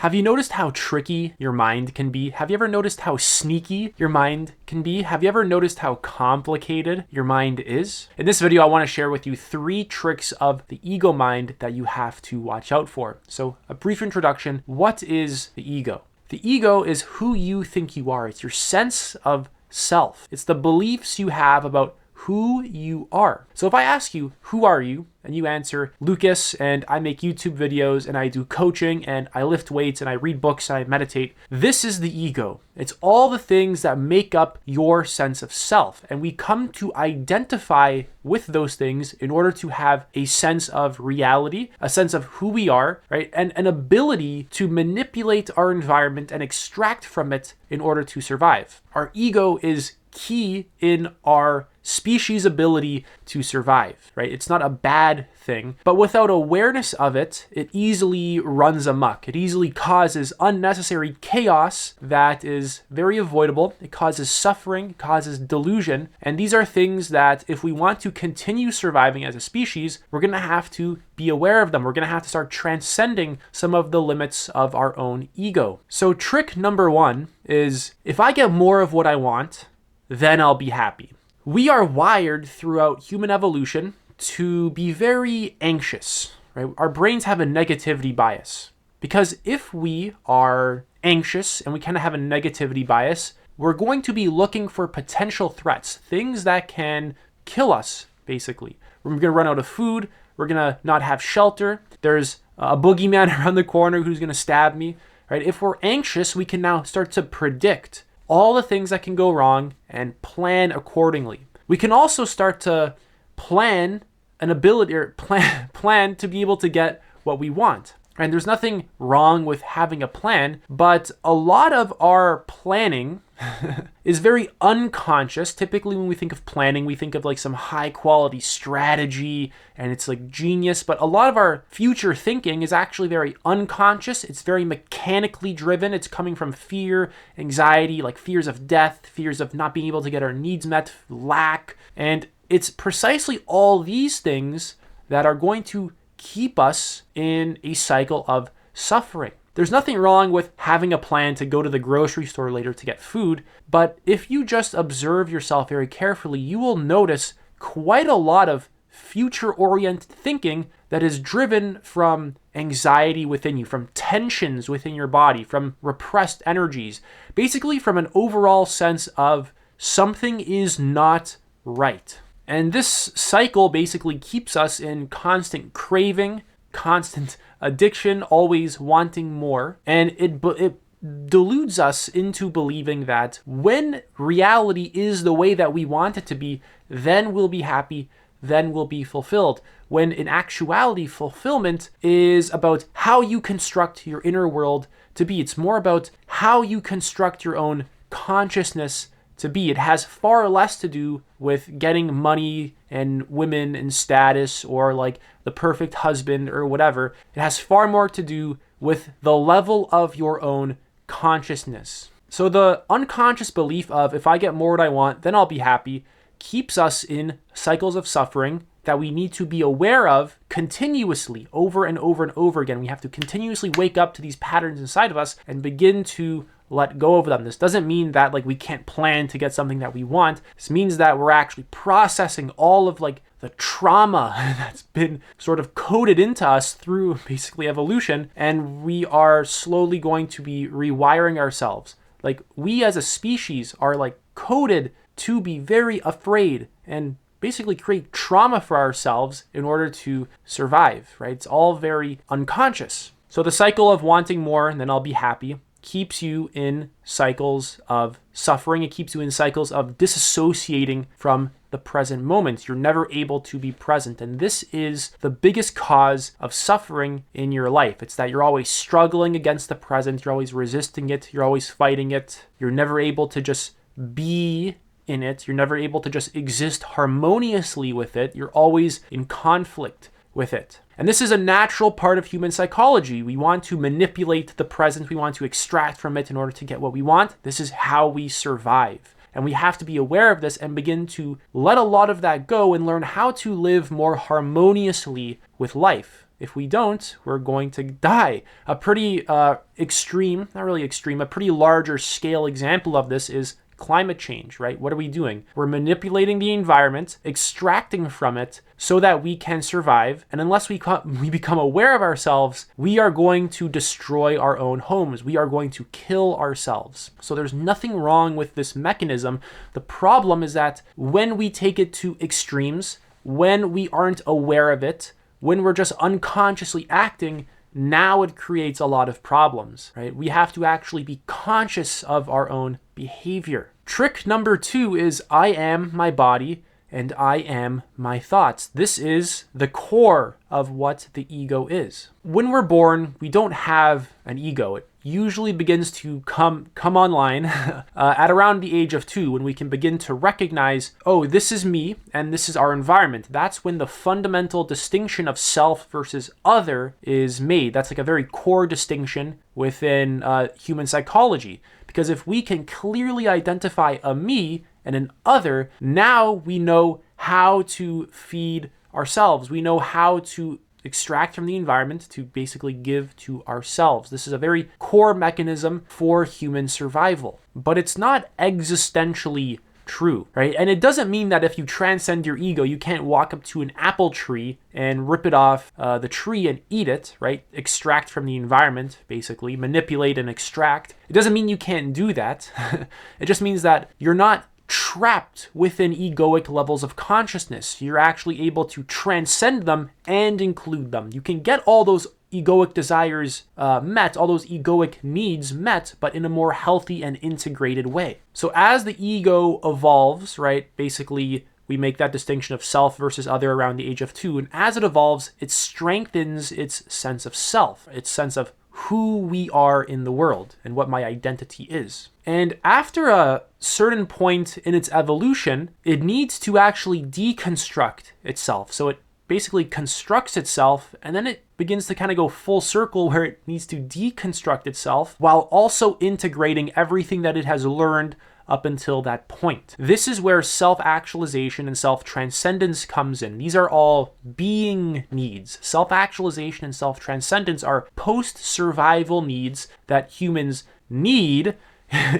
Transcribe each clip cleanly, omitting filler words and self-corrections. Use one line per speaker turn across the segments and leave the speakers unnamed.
Have you noticed how tricky your mind can be? Have you ever noticed how sneaky your mind can be? Have you ever noticed how complicated your mind is? In this video, I want to share with you 3 tricks of the ego mind that you have to watch out for. So a brief introduction. What is the ego? The ego is who you think you are. It's your sense of self. It's the beliefs you have about who you are. So if I ask you, who are you? And you answer, Lucas, and I make YouTube videos, and I do coaching, and I lift weights, and I read books, and I meditate. This is the ego. It's all the things that make up your sense of self. And we come to identify with those things in order to have a sense of reality, a sense of who we are, right? And an ability to manipulate our environment and extract from it in order to survive. Our ego is key in our species' ability to survive, right? It's not a bad thing, but without awareness of it, it easily runs amok. It easily causes unnecessary chaos that is very avoidable. It causes suffering, it causes delusion, and these are things that if we want to continue surviving as a species, we're going to have to be aware of them. We're going to have to start transcending some of the limits of our own ego. So trick number 1 is, if I get more of what I want, then I'll be happy. We are wired throughout human evolution to be very anxious, right? Our brains have a negativity bias because if we are anxious and we kind of have a negativity bias, we're going to be looking for potential threats, things that can kill us, basically. We're going to run out of food. We're going to not have shelter. There's a boogeyman around the corner who's going to stab me, right? If we're anxious, we can now start to predict all the things that can go wrong and plan accordingly. We can also start to plan an ability or plan to be able to get what we want. And there's nothing wrong with having a plan, but a lot of our planning is very unconscious. Typically when we think of planning, we think of like some high quality strategy and it's like genius, but a lot of our future thinking is actually very unconscious. It's very mechanically driven. It's coming from fear, anxiety, like fears of death, fears of not being able to get our needs met, lack. And it's precisely all these things that are going to keep us in a cycle of suffering. There's nothing wrong with having a plan to go to the grocery store later to get food, but if you just observe yourself very carefully, you will notice quite a lot of future-oriented thinking that is driven from anxiety within you, from tensions within your body, from repressed energies, basically from an overall sense of something is not right. And this cycle basically keeps us in constant craving, constant addiction, always wanting more. And it deludes us into believing that when reality is the way that we want it to be, then we'll be happy, then we'll be fulfilled. When in actuality, fulfillment is about how you construct your inner world to be. It's more about how you construct your own consciousness to be. It has far less to do with getting money and women and status or like the perfect husband or whatever. It has far more to do with the level of your own consciousness. So the unconscious belief of if I get more what I want, then I'll be happy keeps us in cycles of suffering that we need to be aware of continuously over and over and over again. We have to continuously wake up to these patterns inside of us and begin to let go of them. This doesn't mean that like we can't plan to get something that we want. This means that we're actually processing all of like the trauma that's been sort of coded into us through basically evolution, and we are slowly going to be rewiring ourselves. Like we as a species are like coded to be very afraid and basically create trauma for ourselves in order to survive, right? It's all very unconscious. So the cycle of wanting more and then I'll be happy keeps you in cycles of suffering. It keeps you in cycles of disassociating from the present moment. You're never able to be present. And this is the biggest cause of suffering in your life. It's that you're always struggling against the present. You're always resisting it. You're always fighting it. You're never able to just be in it. You're never able to just exist harmoniously with it. You're always in conflict with it. And this is a natural part of human psychology. We want to manipulate the present. We want to extract from it in order to get what we want. This is how we survive. And we have to be aware of this and begin to let a lot of that go and learn how to live more harmoniously with life. If we don't, we're going to die. A pretty extreme, not really extreme, a pretty larger scale example of this is climate change, right? What are we doing? We're manipulating the environment, extracting from it so that we can survive. And unless we become aware of ourselves, we are going to destroy our own homes. We are going to kill ourselves. So there's nothing wrong with this mechanism. The problem is that when we take it to extremes, when we aren't aware of it, when we're just unconsciously acting, now it creates a lot of problems, right? We have to actually be conscious of our own behavior. Trick number 2 is I am my body and I am my thoughts. This is the core of what the ego is. When we're born, we don't have an ego. It usually begins to come online at around the age of 2, when we can begin to recognize, oh, this is me and this is our environment. That's when the fundamental distinction of self versus other is made. That's like a very core distinction within human psychology. Because if we can clearly identify a me and an other, now we know how to feed ourselves. We know how to extract from the environment to basically give to ourselves. This is a very core mechanism for human survival, but it's not existentially true, right? And it doesn't mean that if you transcend your ego, you can't walk up to an apple tree and rip it off the tree and eat it, right? Extract from the environment, basically, manipulate and extract. It doesn't mean you can't do that. It just means that you're not trapped within egoic levels of consciousness. You're actually able to transcend them and include them. You can get all those egoic desires met, all those egoic needs met, but in a more healthy and integrated way. So as the ego evolves, right, basically we make that distinction of self versus other around the age of 2, and as it evolves, it strengthens its sense of self, its sense of who we are in the world and what my identity is. And after a certain point in its evolution, it needs to actually deconstruct itself. So it basically constructs itself, and then it begins to kind of go full circle where it needs to deconstruct itself while also integrating everything that it has learned up until that point. This is where self-actualization and self-transcendence comes in. These are all being needs. Self-actualization and self-transcendence are post-survival needs that humans need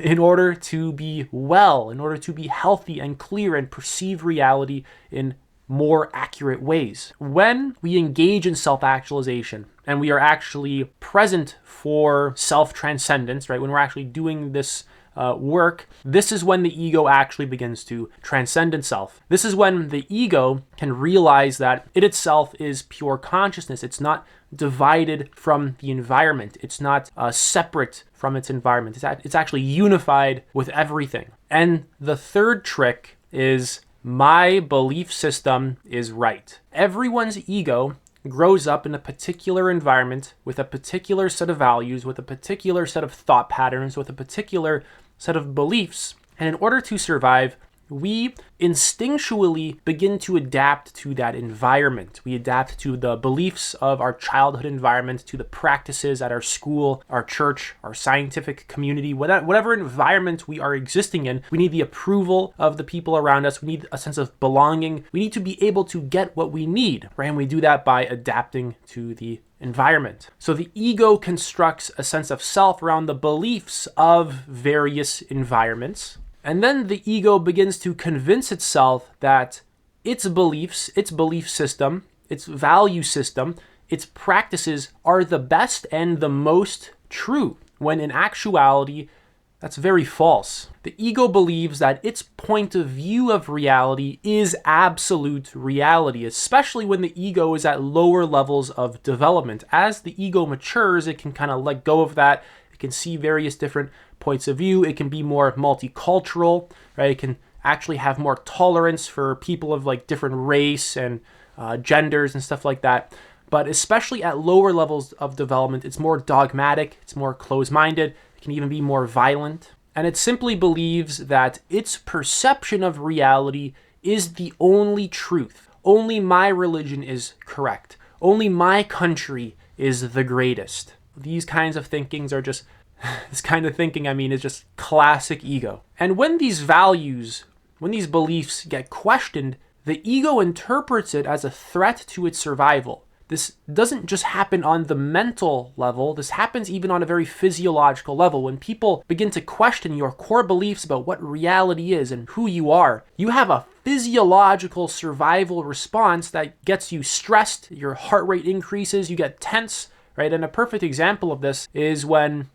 in order to be well, in order to be healthy and clear and perceive reality in more accurate ways. When we engage in self-actualization and we are actually present for self-transcendence, right? When we're actually doing this work, this is when the ego actually begins to transcend itself. This is when the ego can realize that it itself is pure consciousness. It's not divided from the environment. It's not separate from its environment. It's actually unified with everything. And the third trick is my belief system is right. Everyone's ego grows up in a particular environment with a particular set of values, with a particular set of thought patterns, with a particular set of beliefs. And in order to survive, we instinctually begin to adapt to that environment. We adapt to the beliefs of our childhood environment, to the practices at our school, our church, our scientific community, whatever environment we are existing in. We need the approval of the people around us. We need a sense of belonging. We need to be able to get what we need, right? And we do that by adapting to the environment. So the ego constructs a sense of self around the beliefs of various environments. And then the ego begins to convince itself that its beliefs, its belief system, its value system, its practices are the best and the most true, when in actuality, that's very false. The ego believes that its point of view of reality is absolute reality, especially when the ego is at lower levels of development. As the ego matures, it can kind of let go of that. It can see various different points of view. It can be more multicultural, right? It can actually have more tolerance for people of like different race and genders and stuff like that. But especially at lower levels of development, it's more dogmatic, it's more closed-minded, it can even be more violent. And it simply believes that its perception of reality is the only truth. Only my religion is correct. Only my country is the greatest. These kinds of thinkings are just this kind of thinking, is just classic ego. And when these values, when these beliefs get questioned, the ego interprets it as a threat to its survival. this doesn't just happen on the mental level. This happens even on a very physiological level. When people begin to question your core beliefs about what reality is and who you are, you have a physiological survival response that gets you stressed, your heart rate increases, you get tense, right? And a perfect example of this is when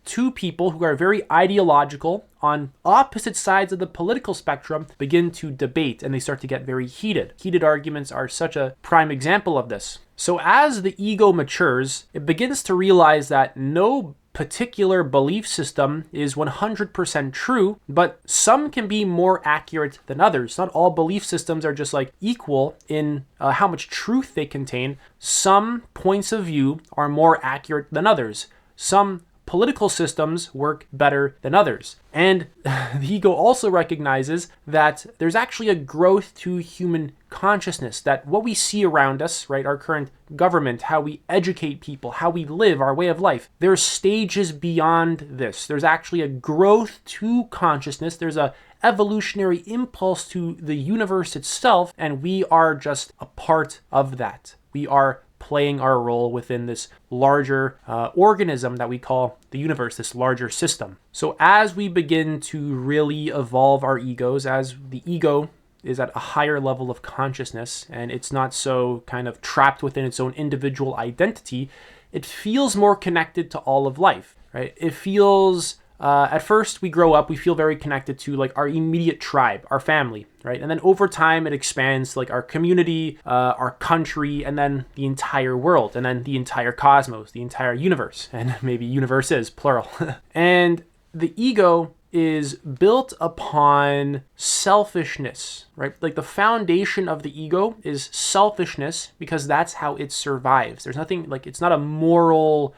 two people who are very ideological on opposite sides of the political spectrum begin to debate, and they start to get very heated. Heated arguments are such a prime example of this. So as the ego matures, it begins to realize that no particular belief system is 100% true, but some can be more accurate than others. Not all belief systems are just like equal in how much truth they contain. Some points of view are more accurate than others. Some political systems work better than others. And the ego also recognizes that there's actually a growth to human consciousness, that what we see around us, right, our current government, how we educate people, how we live, our way of life, there's stages beyond this. There's actually a growth to consciousness. There's a evolutionary impulse to the universe itself, and we are just a part of that. We are playing our role within this larger organism that we call the universe, this larger system. So as we begin to really evolve our egos, as the ego is at a higher level of consciousness and it's not so kind of trapped within its own individual identity, it feels more connected to all of life, right? It feels at first we grow up, we feel very connected to like our immediate tribe, our family, right? And then over time it expands to like our community, our country, and then the entire world, and then the entire cosmos, the entire universe, and maybe universes, plural. And the ego is built upon selfishness, right? Like the foundation of the ego is selfishness because that's how it survives. There's nothing like, it's not a moral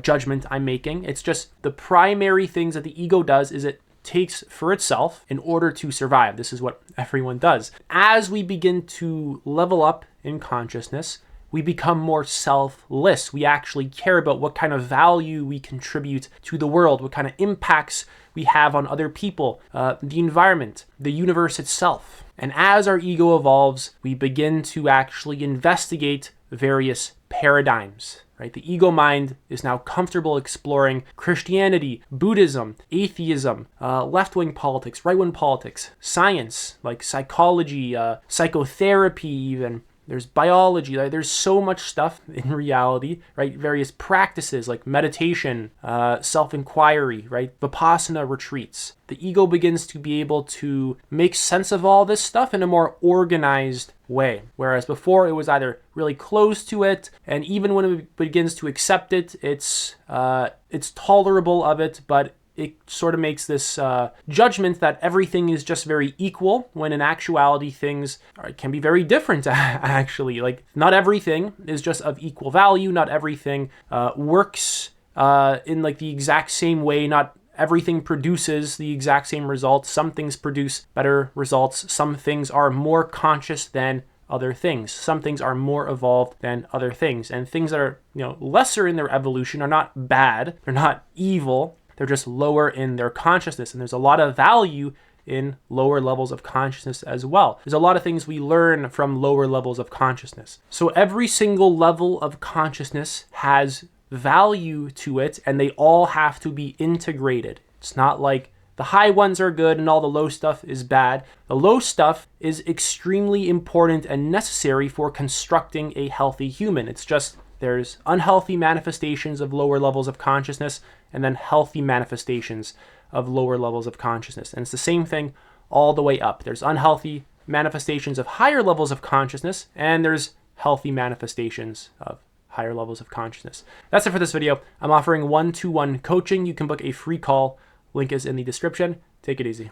judgment I'm making. It's just the primary things that the ego does is it takes for itself in order to survive. This is what everyone does. As we begin to level up in consciousness, we become more selfless. We actually care about what kind of value we contribute to the world, what kind of impacts we have on other people, the environment, the universe itself. And as our ego evolves, we begin to actually investigate various paradigms, right? The ego mind is now comfortable exploring Christianity, Buddhism, atheism, left-wing politics, right-wing politics, science, like psychology, psychotherapy even. There's biology, there's so much stuff in reality, right? Various practices like meditation, self-inquiry, right? Vipassana retreats. The ego begins to be able to make sense of all this stuff in a more organized way. Whereas before it was either really close to it, and even when it begins to accept it, it's tolerable of it, but it sort of makes this judgment that everything is just very equal, when in actuality things can be very different actually. Like not everything is just of equal value, not everything works in like the exact same way, not everything produces the exact same results. Some things produce better results, some things are more conscious than other things. Some things are more evolved than other things, and things that are, lesser in their evolution are not bad, they're not evil. They're just lower in their consciousness, and there's a lot of value in lower levels of consciousness as well. There's a lot of things we learn from lower levels of consciousness. So every single level of consciousness has value to it, and they all have to be integrated. It's not like the high ones are good and all the low stuff is bad. The low stuff is extremely important and necessary for constructing a healthy human. It's just there's unhealthy manifestations of lower levels of consciousness and then healthy manifestations of lower levels of consciousness. And it's the same thing all the way up. There's unhealthy manifestations of higher levels of consciousness, and there's healthy manifestations of higher levels of consciousness. That's it for this video. I'm offering one-to-one coaching. You can book a free call. Link is in the description. Take it easy.